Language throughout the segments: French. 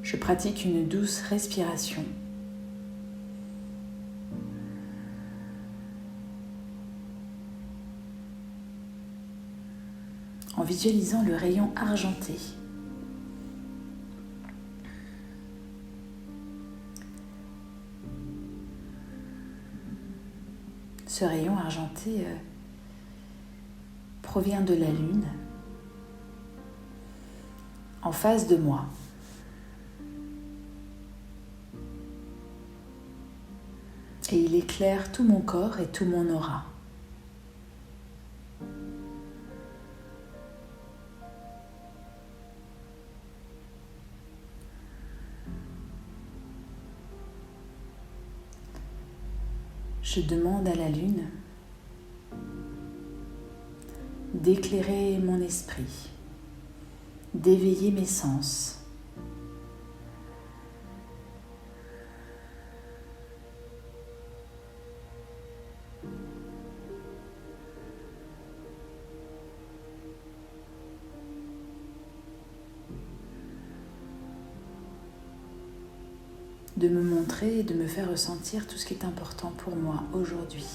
je pratique une douce respiration. En visualisant le rayon argenté. Ce rayon argenté provient de la Lune, en face de moi. Et il éclaire tout mon corps et tout mon aura. Je demande à la Lune d'éclairer mon esprit, d'éveiller mes sens. De me montrer et de me faire ressentir tout ce qui est important pour moi aujourd'hui.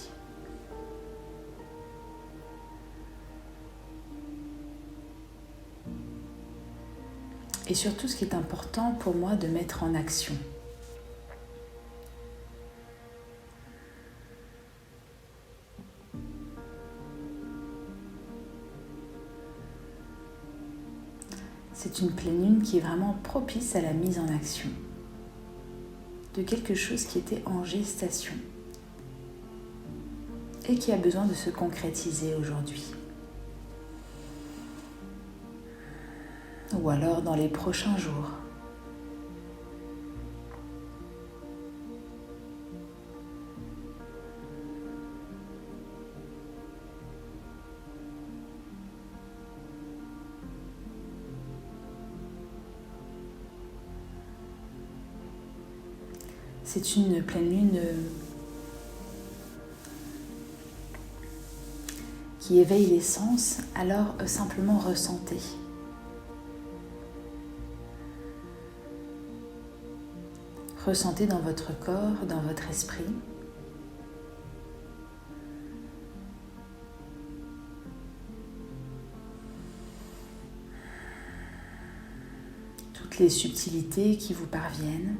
Et surtout ce qui est important pour moi de mettre en action. C'est une pleine lune qui est vraiment propice à la mise en action de quelque chose qui était en gestation et qui a besoin de se concrétiser aujourd'hui. Ou alors dans les prochains jours. C'est une pleine lune qui éveille les sens, alors simplement ressentez. Ressentez dans votre corps, dans votre esprit. Toutes les subtilités qui vous parviennent.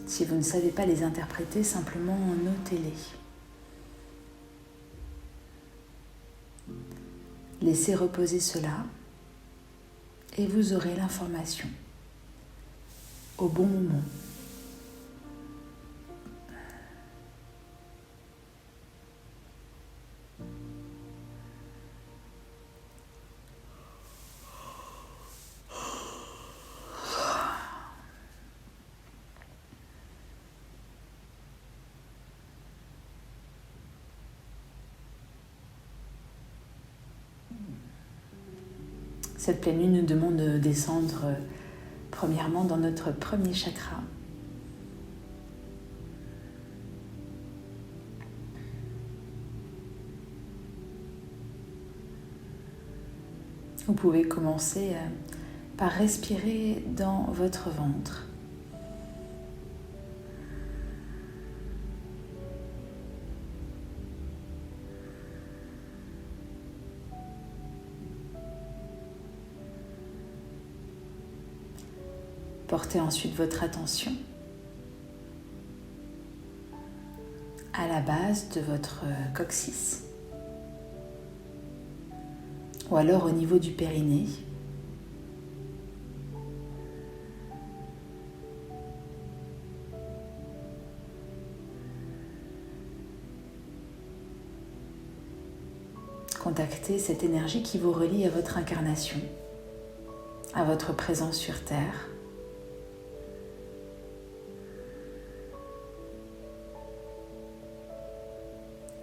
Si vous ne savez pas les interpréter, simplement notez-les. Laissez reposer cela et vous aurez l'information au bon moment. Cette pleine lune nous demande de descendre premièrement dans notre premier chakra. Vous pouvez commencer par respirer dans votre ventre. Portez ensuite votre attention à la base de votre coccyx ou alors au niveau du périnée. Contactez cette énergie qui vous relie à votre incarnation, à votre présence sur Terre.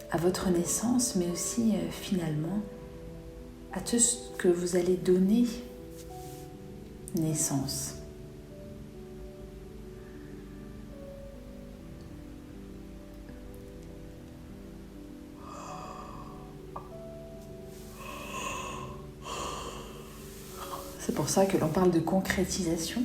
À votre naissance, mais aussi finalement à tout ce que vous allez donner naissance. C'est pour ça que l'on parle de concrétisation.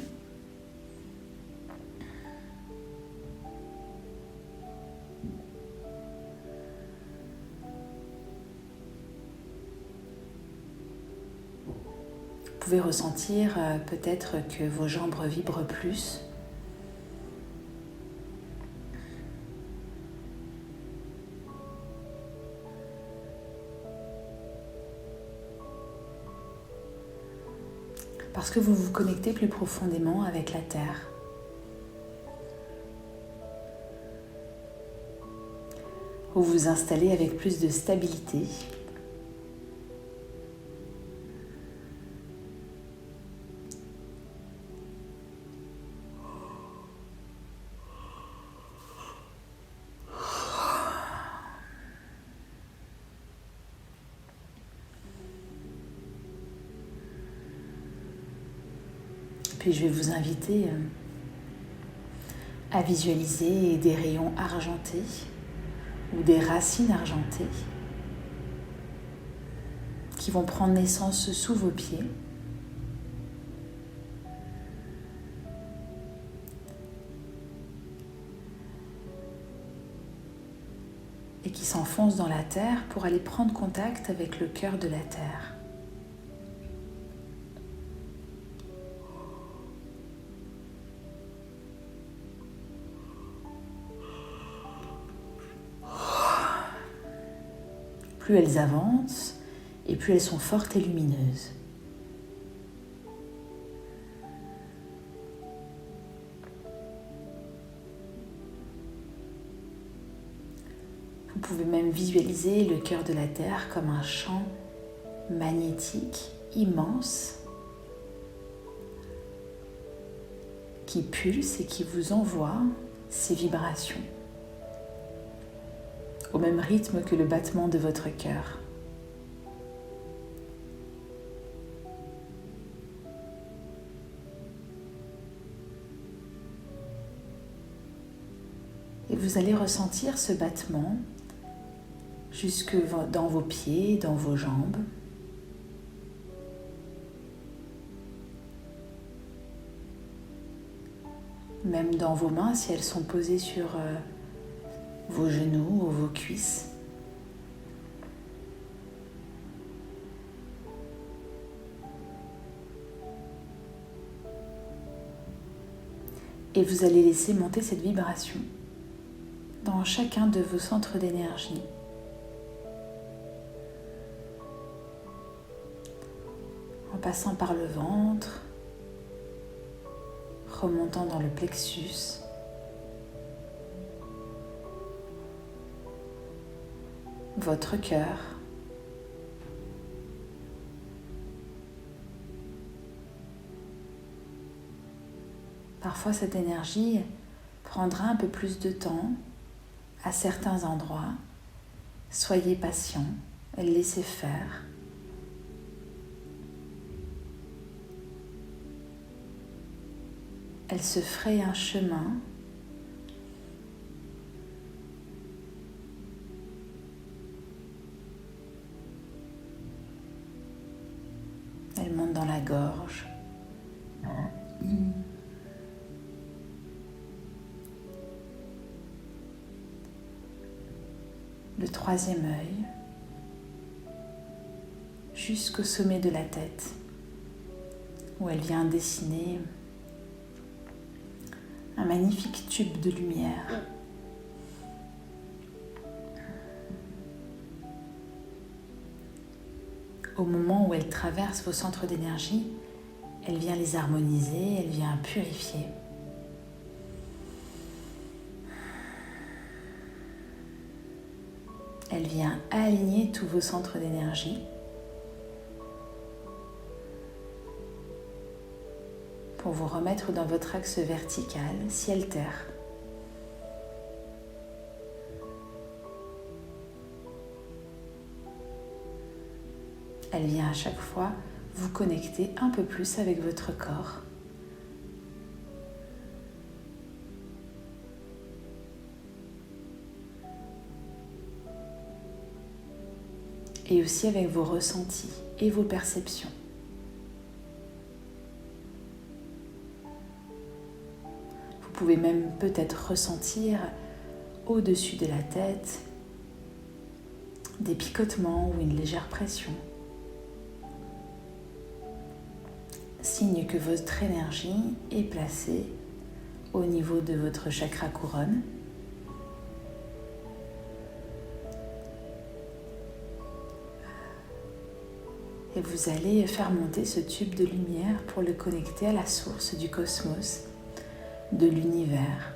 Vous pouvez ressentir peut-être que vos jambes vibrent plus. Parce que vous vous connectez plus profondément avec la Terre. Vous vous installez avec plus de stabilité. Puis je vais vous inviter à visualiser des rayons argentés ou des racines argentées qui vont prendre naissance sous vos pieds. Et qui s'enfoncent dans la terre pour aller prendre contact avec le cœur de la terre. Plus elles avancent et plus elles sont fortes et lumineuses. Vous pouvez même visualiser le cœur de la Terre comme un champ magnétique immense qui pulse et qui vous envoie ces vibrations au même rythme que le battement de votre cœur. Et vous allez ressentir ce battement jusque dans vos pieds, dans vos jambes. Même dans vos mains si elles sont posées sur vos genoux ou vos cuisses. Et vous allez laisser monter cette vibration dans chacun de vos centres d'énergie. En passant par le ventre, remontant dans le plexus, votre cœur, parfois cette énergie prendra un peu plus de temps à certains endroits. Soyez patient, laissez faire. Elle se fraye un chemin elle monte dans la gorge. Le troisième œil jusqu'au sommet de la tête où elle vient dessiner un magnifique tube de lumière. Au moment où elle traverse vos centres d'énergie, elle vient les harmoniser, elle vient purifier. Elle vient aligner tous vos centres d'énergie pour vous remettre dans votre axe vertical, ciel-terre. Elle vient à chaque fois vous connecter un peu plus avec votre corps. Et aussi avec vos ressentis et vos perceptions. pouvez même peut-être ressentir au-dessus de la tête des picotements ou une légère pression. Signe que votre énergie est placée au niveau de votre chakra couronne. Et vous allez faire monter ce tube de lumière pour le connecter à la source du cosmos, de l'univers.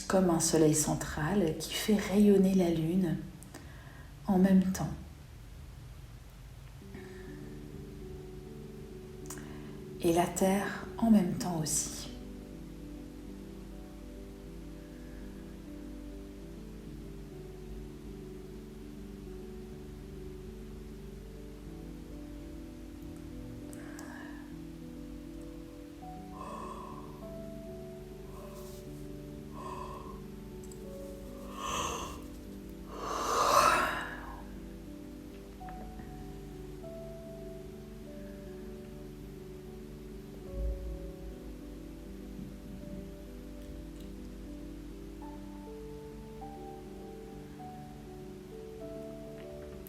Comme un soleil central qui fait rayonner la lune en même temps. Et la terre en même temps aussi.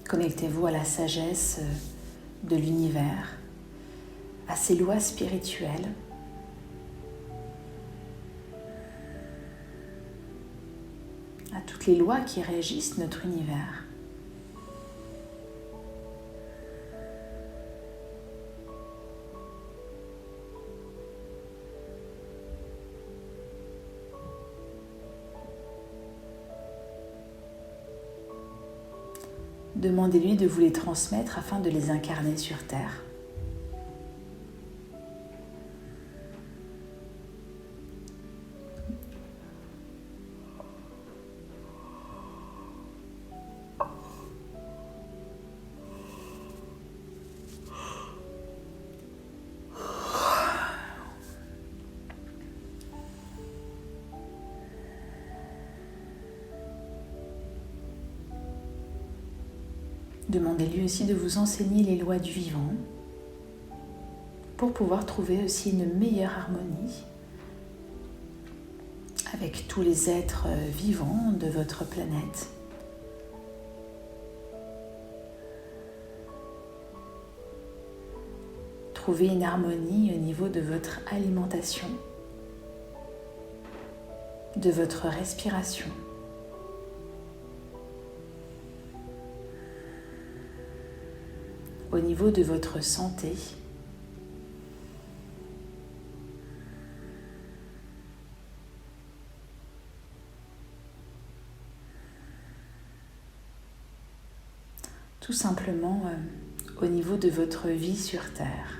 Connectez-vous à la sagesse de l'univers, à ses lois spirituelles. À toutes les lois qui régissent notre univers. Demandez-lui de vous les transmettre afin de les incarner sur Terre. Demandez-lui aussi de vous enseigner les lois du vivant pour pouvoir trouver aussi une meilleure harmonie avec tous les êtres vivants de votre planète. Trouvez une harmonie au niveau de votre alimentation, de votre respiration. Au niveau de votre santé, tout simplement au niveau de votre vie sur Terre.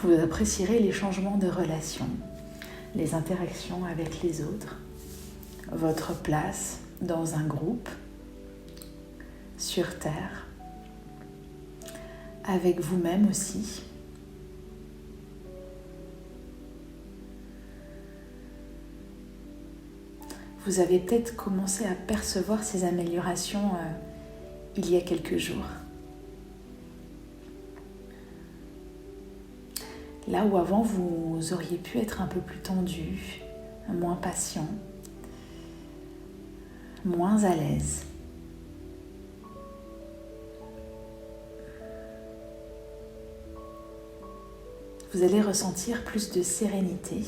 Vous apprécierez les changements de relations, les interactions avec les autres, votre place dans un groupe, sur Terre, avec vous-même aussi. Vous avez peut-être commencé à percevoir ces améliorations il y a quelques jours. Là où avant vous auriez pu être un peu plus tendu, moins patient, moins à l'aise. Vous allez ressentir plus de sérénité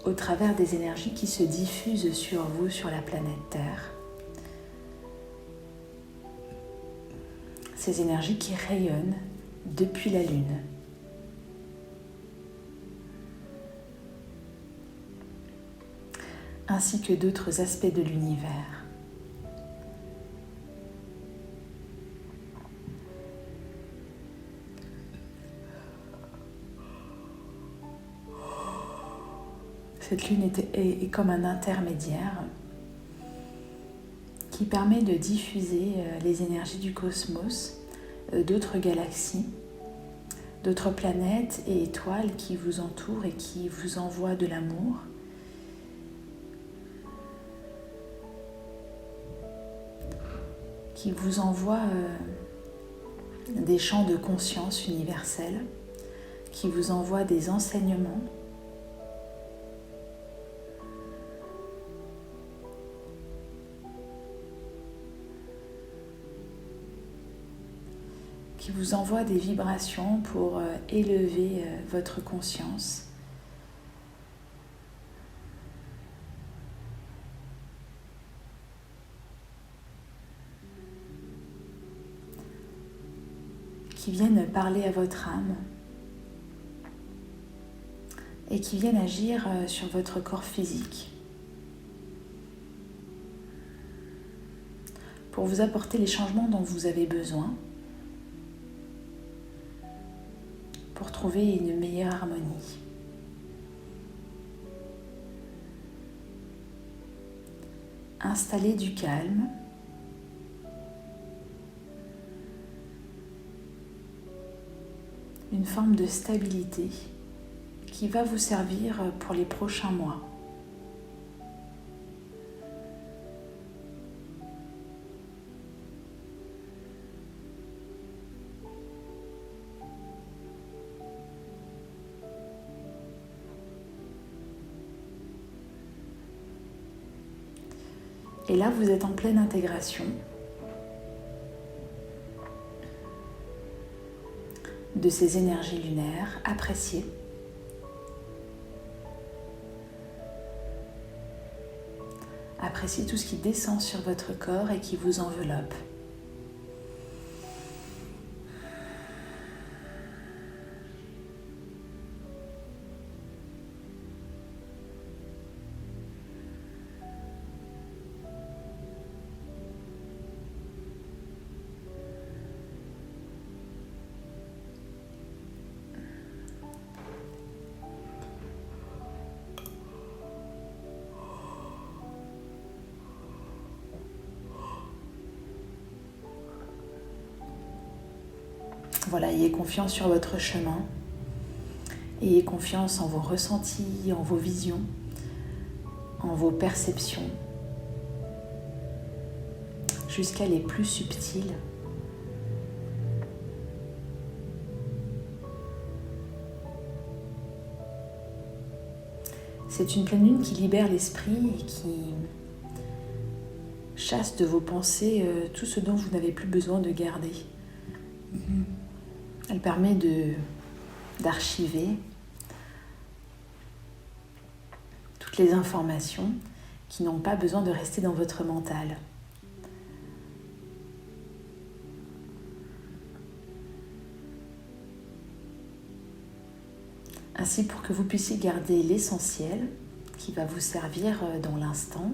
au travers des énergies qui se diffusent sur vous, sur la planète Terre. Ces énergies qui rayonnent depuis la Lune. Ainsi que d'autres aspects de l'univers. Cette lune est comme un intermédiaire qui permet de diffuser les énergies du cosmos, d'autres galaxies, d'autres planètes et étoiles qui vous entourent et qui vous envoient de l'amour. Qui vous envoient des champs de conscience universels, qui vous envoient des enseignements. Qui vous envoie des vibrations pour élever votre conscience. Qui viennent parler à votre âme et qui viennent agir sur votre corps physique pour vous apporter les changements dont vous avez besoin, pour trouver une meilleure harmonie. Installez du calme. Une forme de stabilité qui va vous servir pour les prochains mois. Et là, vous êtes en pleine intégration de ces énergies lunaires. Appréciez. Appréciez tout ce qui descend sur votre corps et qui vous enveloppe. Voilà, ayez confiance sur votre chemin, ayez confiance en vos ressentis, en vos visions, en vos perceptions, jusqu'à les plus subtiles. C'est une pleine lune qui libère l'esprit et qui chasse de vos pensées tout ce dont vous n'avez plus besoin de garder. Elle permet d'archiver toutes les informations qui n'ont pas besoin de rester dans votre mental. Ainsi, pour que vous puissiez garder l'essentiel qui va vous servir dans l'instant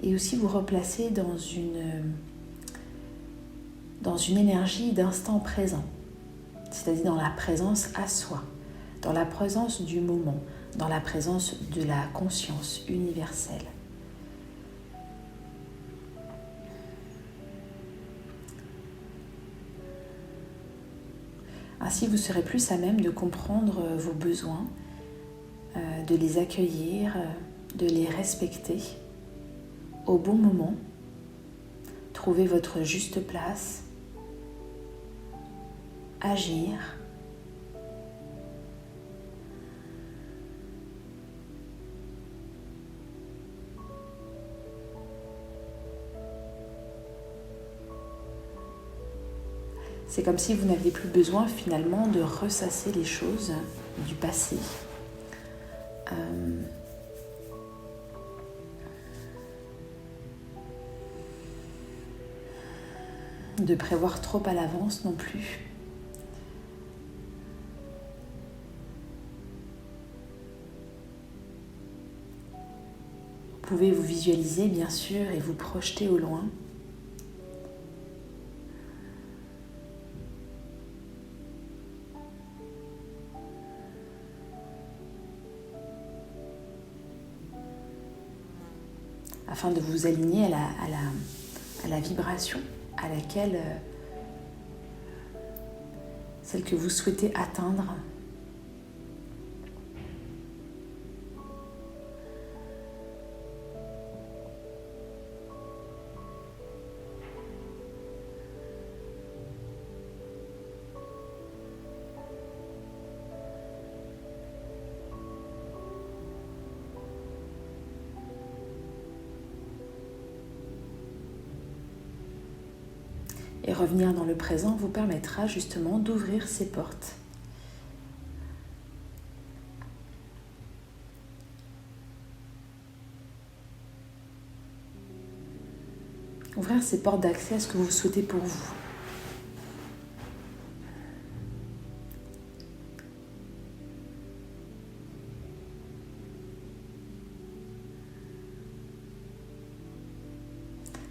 et aussi vous replacer dans une énergie d'instant présent. C'est-à-dire dans la présence à soi, dans la présence du moment, dans la présence de la conscience universelle. Ainsi, vous serez plus à même de comprendre vos besoins, de les accueillir, de les respecter au bon moment, trouver votre juste place, agir. C'est comme si vous n'aviez plus besoin finalement de ressasser les choses du passé. De prévoir trop à l'avance non plus. Vous pouvez vous visualiser bien sûr et vous projeter au loin. afin de vous aligner à la vibration à laquelle celle que vous souhaitez atteindre. Et revenir dans le présent vous permettra justement d'ouvrir ces portes. Ouvrir ces portes d'accès à ce que vous souhaitez pour vous.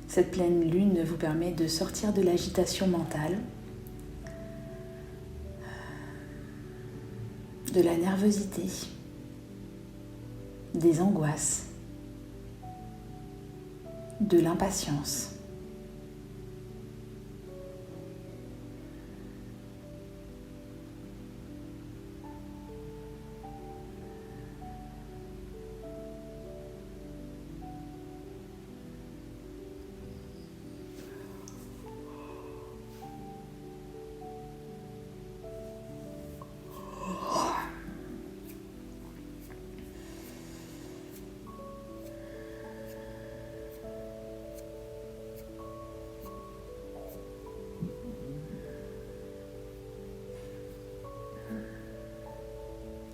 Cette pleine lune vous permet de sortir de l'agitation mentale, de la nervosité, des angoisses, de l'impatience.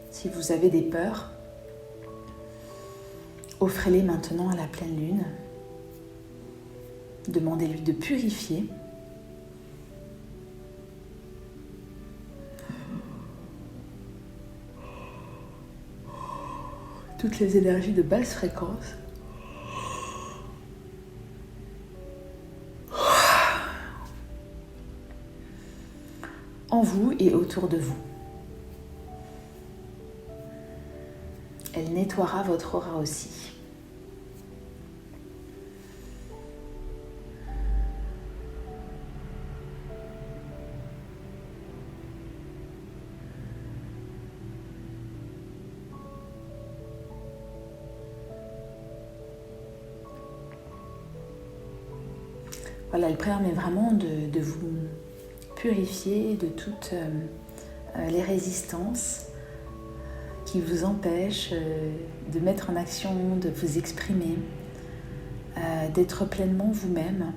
Si vous avez des peurs, offrez-les maintenant à la pleine lune. Demandez-lui de purifier. Toutes les énergies de basse fréquence. En vous et autour de vous. Elle nettoiera votre aura aussi. Voilà, elle permet vraiment de vous purifier de toutes les résistances qui vous empêchent de mettre en action, de vous exprimer, d'être pleinement vous-même.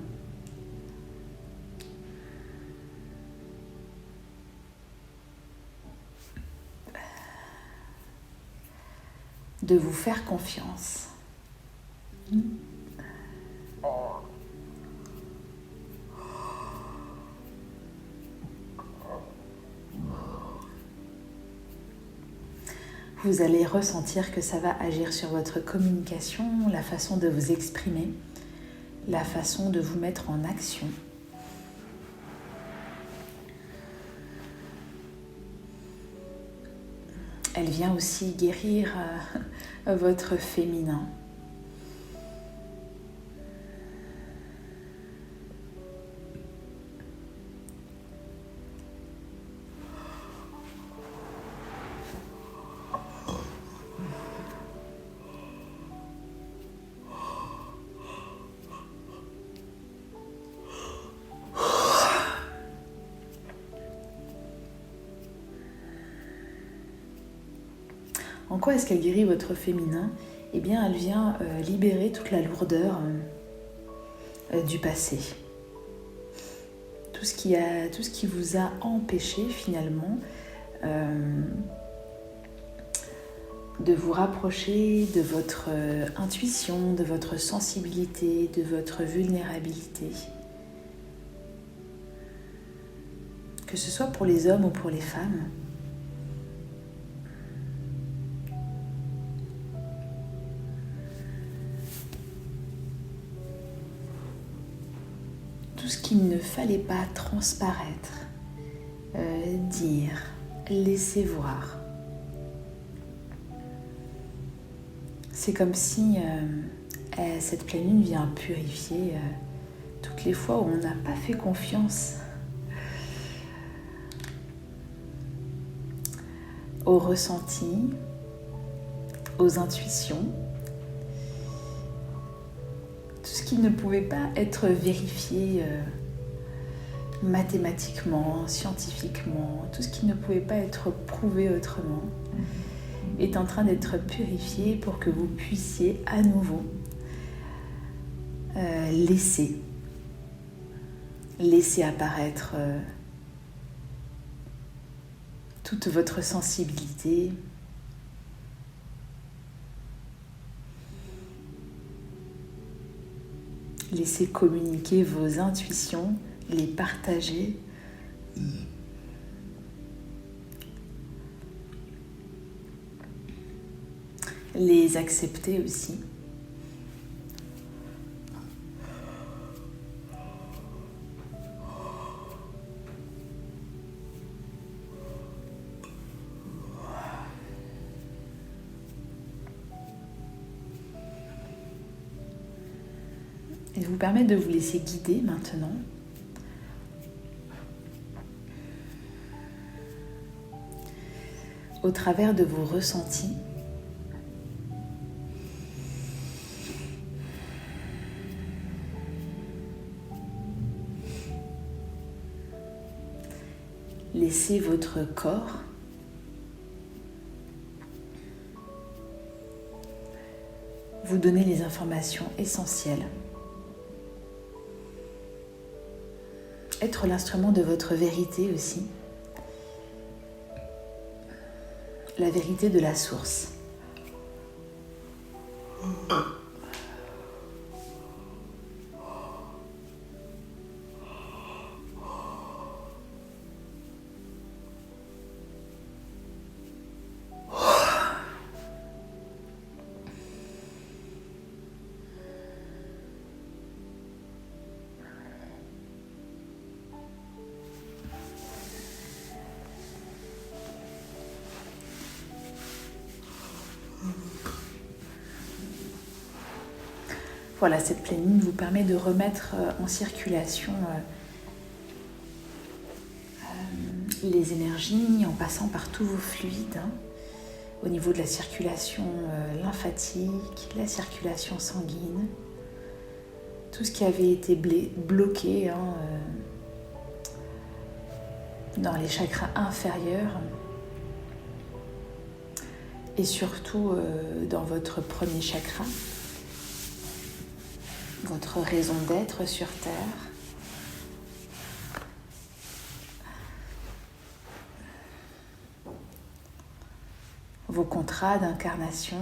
De vous faire confiance. Vous allez ressentir que ça va agir sur votre communication, la façon de vous exprimer, la façon de vous mettre en action. Elle vient aussi guérir votre féminin. En quoi est-ce qu'elle guérit votre féminin ? Eh bien, elle vient libérer toute la lourdeur du passé. Tout ce qui vous a empêché finalement de vous rapprocher de votre intuition, de votre sensibilité, de votre vulnérabilité. Que ce soit pour les hommes ou pour les femmes. Tout ce qu'il ne fallait pas transparaître, dire, laisser voir. C'est comme si Cette pleine lune vient purifier toutes les fois où on n'a pas fait confiance aux ressentis, aux intuitions, tout ce qui ne pouvait pas être vérifié mathématiquement, scientifiquement, tout ce qui ne pouvait pas être prouvé autrement est en train d'être purifié pour que vous puissiez à nouveau laisser apparaître toute votre sensibilité, laissez communiquer vos intuitions, les partager. Les accepter aussi. Et vous permettre de vous laisser guider maintenant au travers de vos ressentis. Laissez votre corps vous donner les informations essentielles. Être l'instrument de votre vérité aussi. La vérité de la source. Voilà, cette pleine lune vous permet de remettre en circulation les énergies en passant par tous vos fluides, au niveau de la circulation lymphatique, la circulation sanguine, tout ce qui avait été bloqué dans les chakras inférieurs et surtout dans votre premier chakra, votre raison d'être sur Terre. Vos contrats d'incarnation.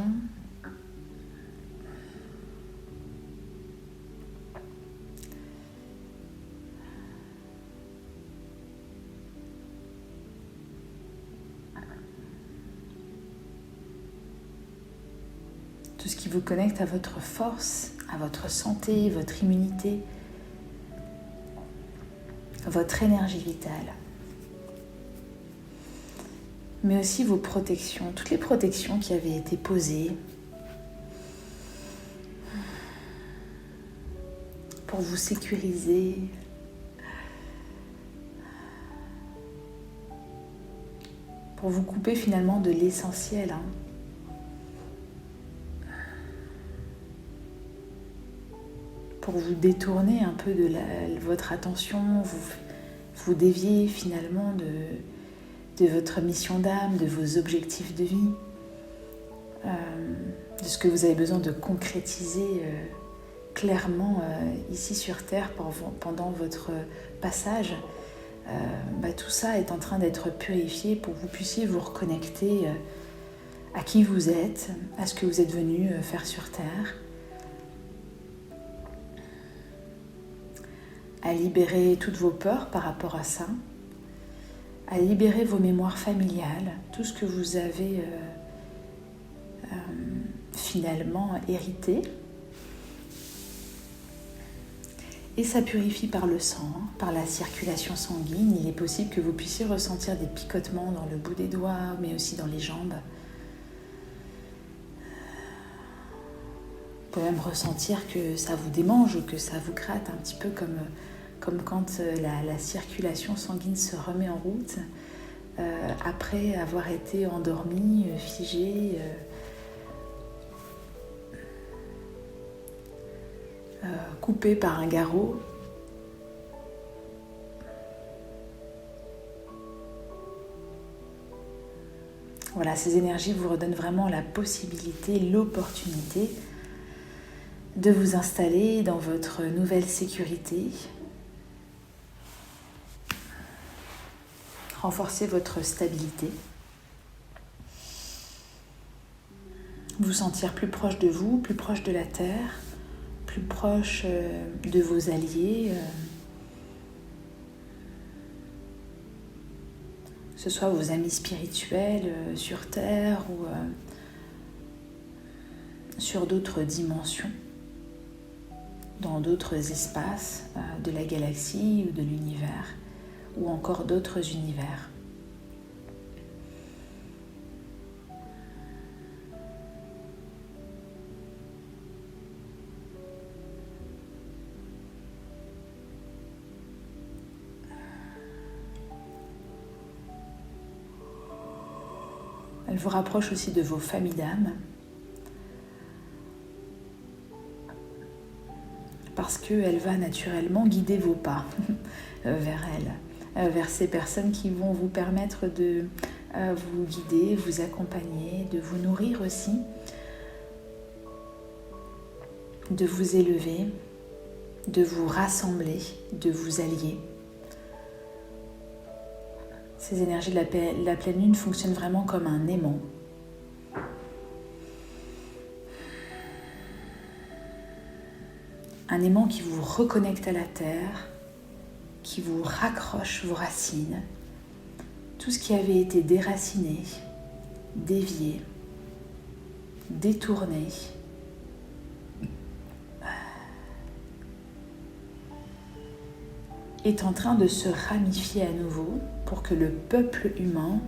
Tout ce qui vous connecte à votre force, à votre santé, votre immunité, votre énergie vitale. Mais aussi vos protections, toutes les protections qui avaient été posées pour vous sécuriser, pour vous couper finalement de l'essentiel. Pour vous détourner un peu de votre attention, vous dévier finalement de votre mission d'âme, de vos objectifs de vie, de ce que vous avez besoin de concrétiser clairement ici sur Terre pendant votre passage. Tout ça est en train d'être purifié pour que vous puissiez vous reconnecter à qui vous êtes, à ce que vous êtes venu faire sur Terre, à libérer toutes vos peurs par rapport à ça, à libérer vos mémoires familiales, tout ce que vous avez finalement hérité. Et ça purifie par le sang, par la circulation sanguine. Il est possible que vous puissiez ressentir des picotements dans le bout des doigts, mais aussi dans les jambes. pouvez même ressentir que ça vous démange ou que ça vous gratte un petit peu comme quand la circulation sanguine se remet en route après avoir été endormi, figé, coupé par un garrot. Voilà, ces énergies vous redonnent vraiment la possibilité, l'opportunité de vous installer dans votre nouvelle sécurité, renforcer votre stabilité, vous sentir plus proche de vous, plus proche de la terre, plus proche de vos alliés, que ce soit vos amis spirituels sur terre ou sur d'autres dimensions, dans d'autres espaces de la galaxie ou de l'univers, ou encore d'autres univers. Elle vous rapproche aussi de vos familles d'âme, parce qu'elle va naturellement guider vos pas vers elle, vers ces personnes qui vont vous permettre de vous guider, vous accompagner, de vous nourrir aussi, de vous élever, de vous rassembler, de vous allier. Ces énergies de la pleine lune fonctionnent vraiment comme un aimant. Un aimant qui vous reconnecte à la terre, qui vous raccroche vos racines, tout ce qui avait été déraciné, dévié, détourné, est en train de se ramifier à nouveau pour que le peuple humain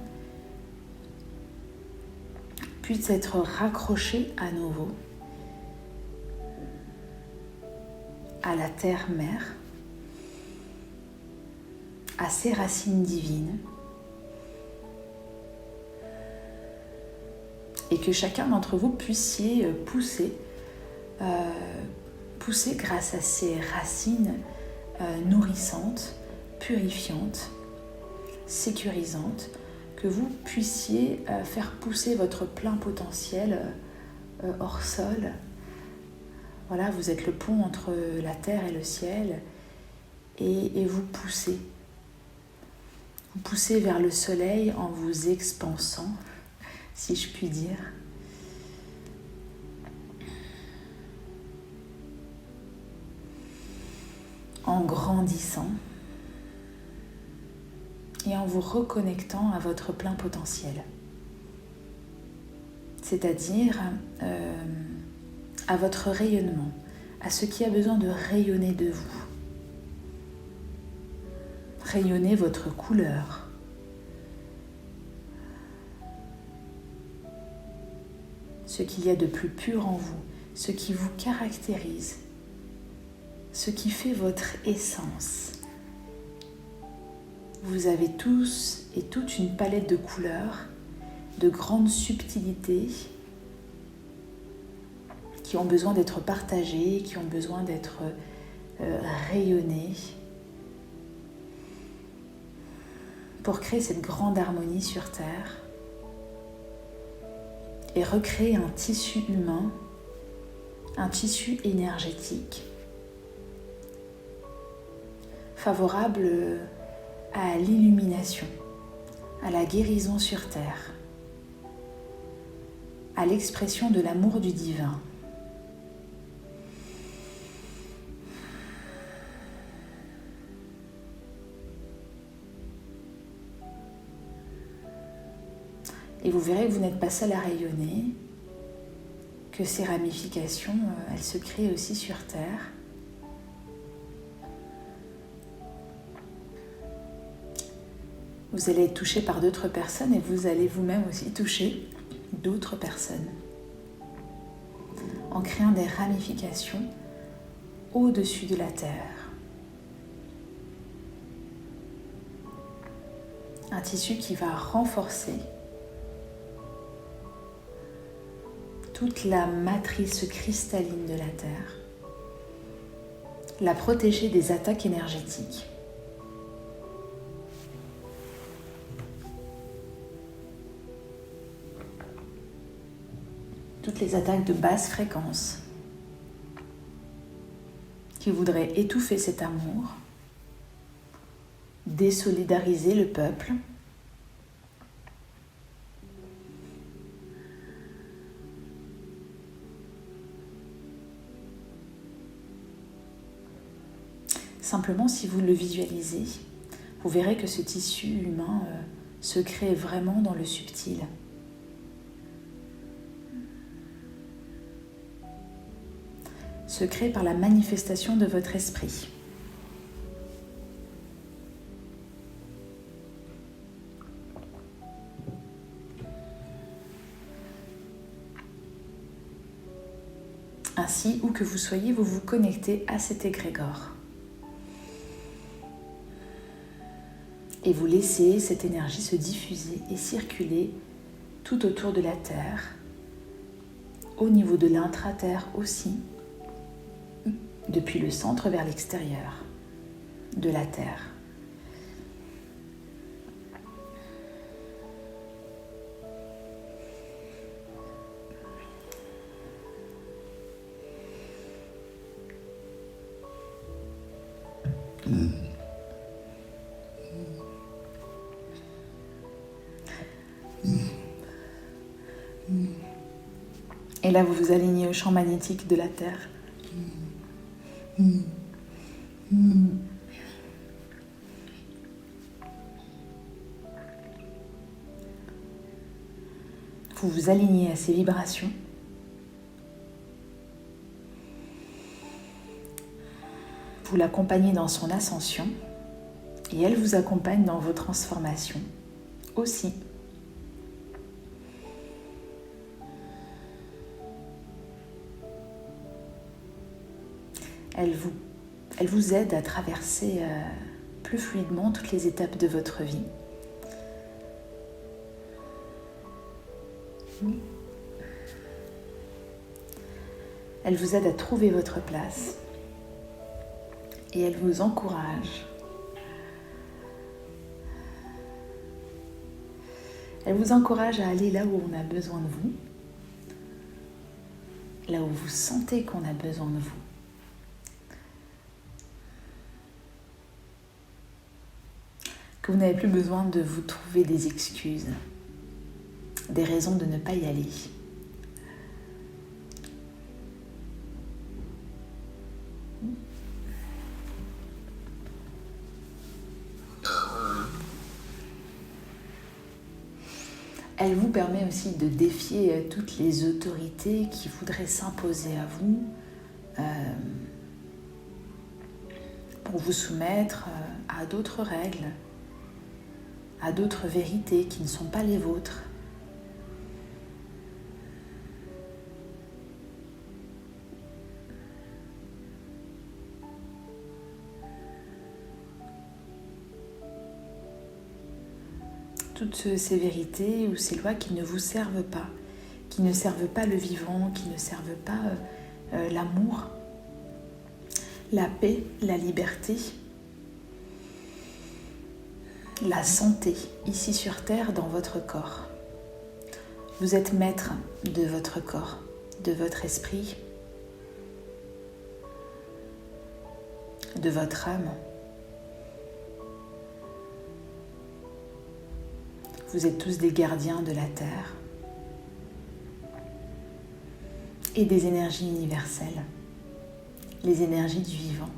puisse être raccroché à nouveau à la terre-mère, à ses racines divines, et que chacun d'entre vous puissiez pousser grâce à ces racines nourrissantes, purifiantes, sécurisantes, que vous puissiez faire pousser votre plein potentiel hors sol. Voilà, vous êtes le pont entre la terre et le ciel, et vous poussez. Vous poussez vers le soleil en vous expansant, si je puis dire. En grandissant et en vous reconnectant à votre plein potentiel. C'est-à-dire à votre rayonnement, à ce qui a besoin de rayonner de vous. Rayonnez votre couleur. Ce qu'il y a de plus pur en vous, ce qui vous caractérise, ce qui fait votre essence. Vous avez tous et toute une palette de couleurs, de grandes subtilités, qui ont besoin d'être partagées, qui ont besoin d'être rayonnées, pour créer cette grande harmonie sur Terre et recréer un tissu humain, un tissu énergétique favorable à l'illumination, à la guérison sur Terre, à l'expression de l'amour du divin. Et vous verrez que vous n'êtes pas seul à rayonner, que ces ramifications, elles se créent aussi sur Terre. Vous allez être touché par d'autres personnes et vous allez vous-même aussi toucher d'autres personnes. en créant des ramifications au-dessus de la terre. Un tissu qui va renforcer toute la matrice cristalline de la terre, la protéger des attaques énergétiques. Toutes les attaques de basse fréquence qui voudraient étouffer cet amour, désolidariser le peuple, simplement, si vous le visualisez, vous verrez que ce tissu humain se crée vraiment dans le subtil. Se crée par la manifestation de votre esprit. Ainsi, où que vous soyez, vous vous connectez à cet égrégore. Et vous laissez cette énergie se diffuser et circuler tout autour de la Terre, au niveau de l'intra-terre aussi, depuis le centre vers l'extérieur de la Terre. Et là, vous vous alignez au champ magnétique de la Terre. Vous vous alignez à ces vibrations. Vous l'accompagnez dans son ascension et elle vous accompagne dans vos transformations aussi. Elle vous aide à traverser plus fluidement toutes les étapes de votre vie. Elle vous aide à trouver votre place et elle vous encourage. Elle vous encourage à aller là où on a besoin de vous, là où vous sentez qu'on a besoin de vous. Que vous n'avez plus besoin de vous trouver des excuses, des raisons de ne pas y aller. Elle vous permet aussi de défier toutes les autorités qui voudraient s'imposer à vous pour vous soumettre à d'autres règles, à d'autres vérités qui ne sont pas les vôtres. Toutes ces vérités ou ces lois qui ne vous servent pas, qui ne servent pas le vivant, qui ne servent pas l'amour, la paix, la liberté, la santé, ici sur Terre, dans votre corps. Vous êtes maître de votre corps, de votre esprit, de votre âme. Vous êtes tous des gardiens de la Terre et des énergies universelles, les énergies du vivant.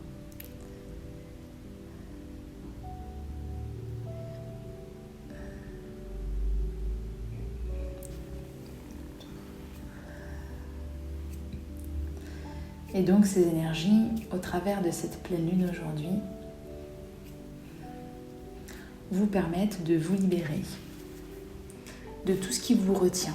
Et donc ces énergies, au travers de cette pleine lune aujourd'hui, vous permettent de vous libérer de tout ce qui vous retient,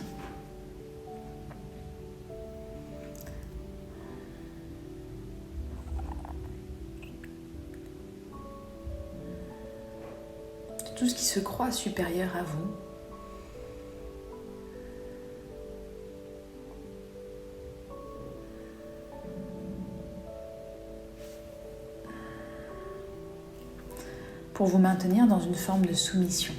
tout ce qui se croit supérieur à vous. Pour vous maintenir dans une forme de soumission.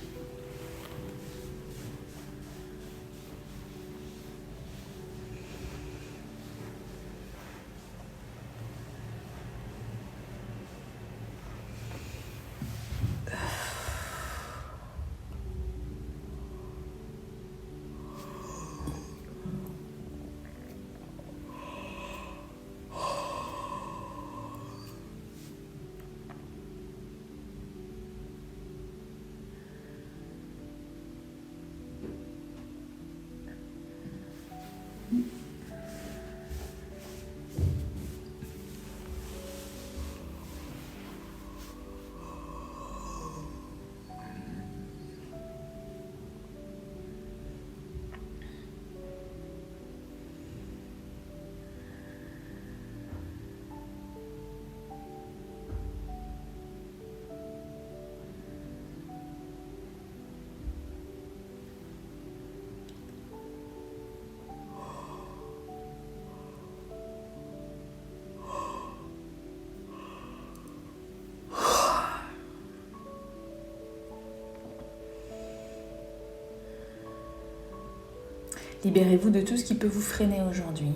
Libérez-vous de tout ce qui peut vous freiner aujourd'hui.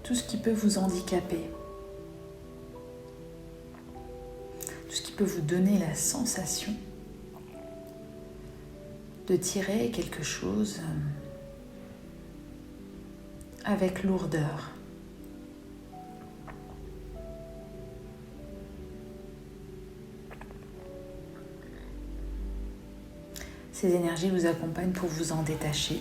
Tout ce qui peut vous handicaper. Tout ce qui peut vous donner la sensation de tirer quelque chose avec lourdeur. Ces énergies vous accompagnent pour vous en détacher.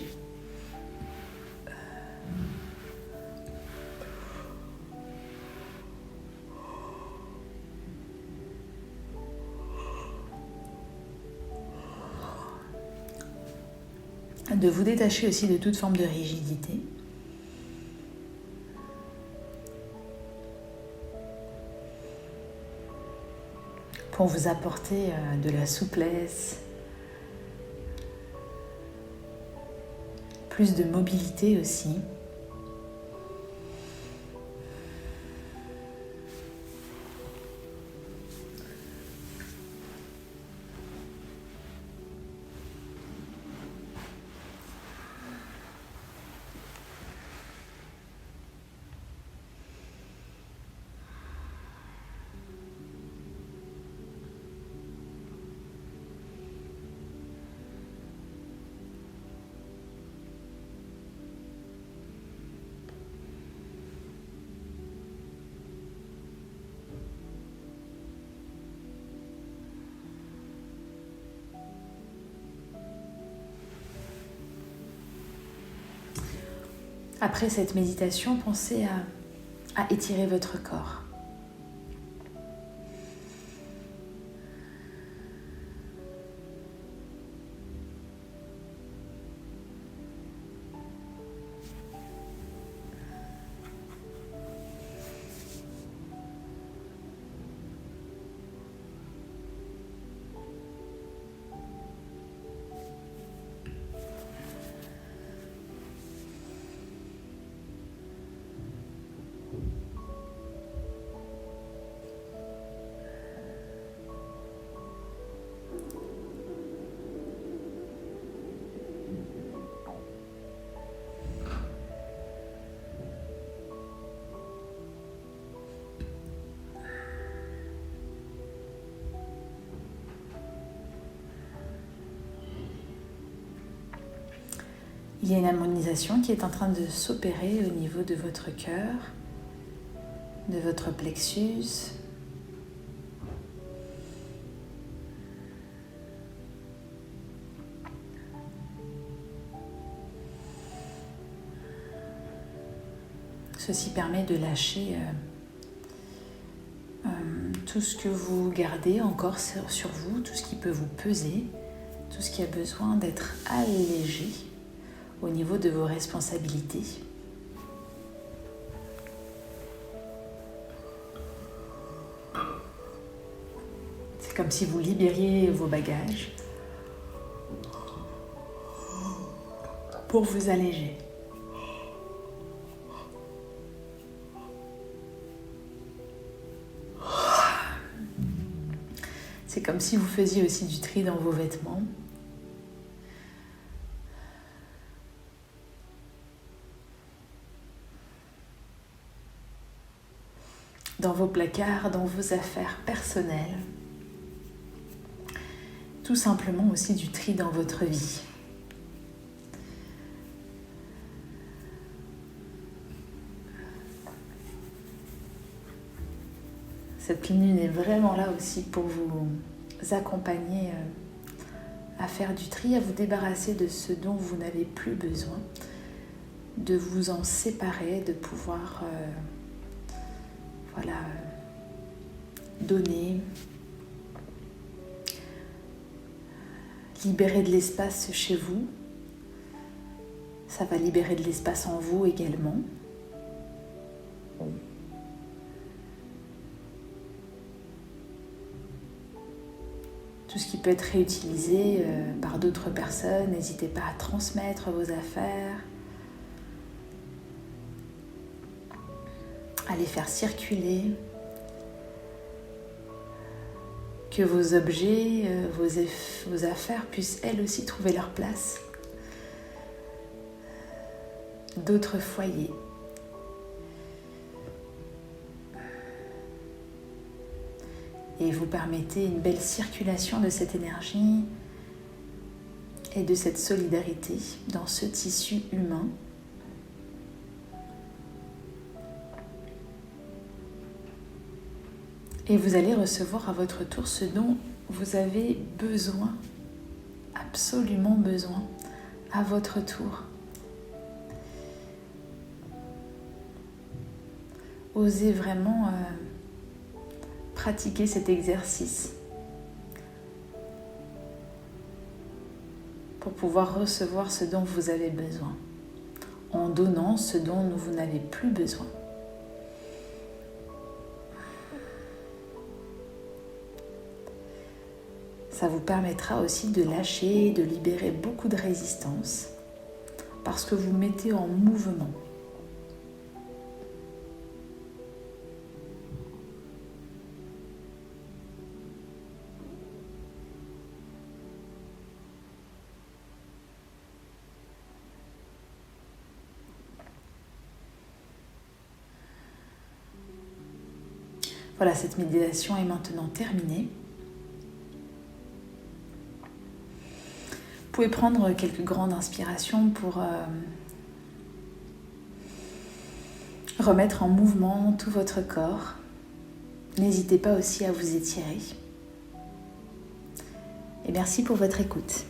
De vous détacher aussi de toute forme de rigidité. Pour vous apporter de la souplesse, plus de mobilité aussi. Après cette méditation, pensez à étirer votre corps. Il y a une harmonisation qui est en train de s'opérer au niveau de votre cœur, de votre plexus. Ceci permet de lâcher tout ce que vous gardez encore sur vous, tout ce qui peut vous peser, tout ce qui a besoin d'être allégé au niveau de vos responsabilités. comme si vous libériez vos bagages pour vous alléger. C'est comme si vous faisiez aussi du tri dans vos vêtements. Dans vos placards, dans vos affaires personnelles. Tout simplement aussi du tri dans votre vie. Cette pleine lune est vraiment là aussi pour vous accompagner à faire du tri, à vous débarrasser de ce dont vous n'avez plus besoin, de vous en séparer, de pouvoir donner, libérer de l'espace chez vous. Ça va libérer de l'espace en vous également. Tout ce qui peut être réutilisé par d'autres personnes, n'hésitez pas à transmettre vos affaires, à les faire circuler, que vos objets, vos affaires puissent elles aussi trouver leur place. D'autres foyers. Et vous permettez une belle circulation de cette énergie et de cette solidarité dans ce tissu humain. Et vous allez recevoir à votre tour ce dont vous avez besoin, absolument besoin, à votre tour. Osez vraiment pratiquer cet exercice pour pouvoir recevoir ce dont vous avez besoin, en donnant ce dont vous n'avez plus besoin. Ça vous permettra aussi de lâcher, de libérer beaucoup de résistance parce que vous mettez en mouvement. Voilà, cette méditation est maintenant terminée. Vous pouvez prendre quelques grandes inspirations pour remettre en mouvement tout votre corps. N'hésitez pas aussi à vous étirer. Et merci pour votre écoute.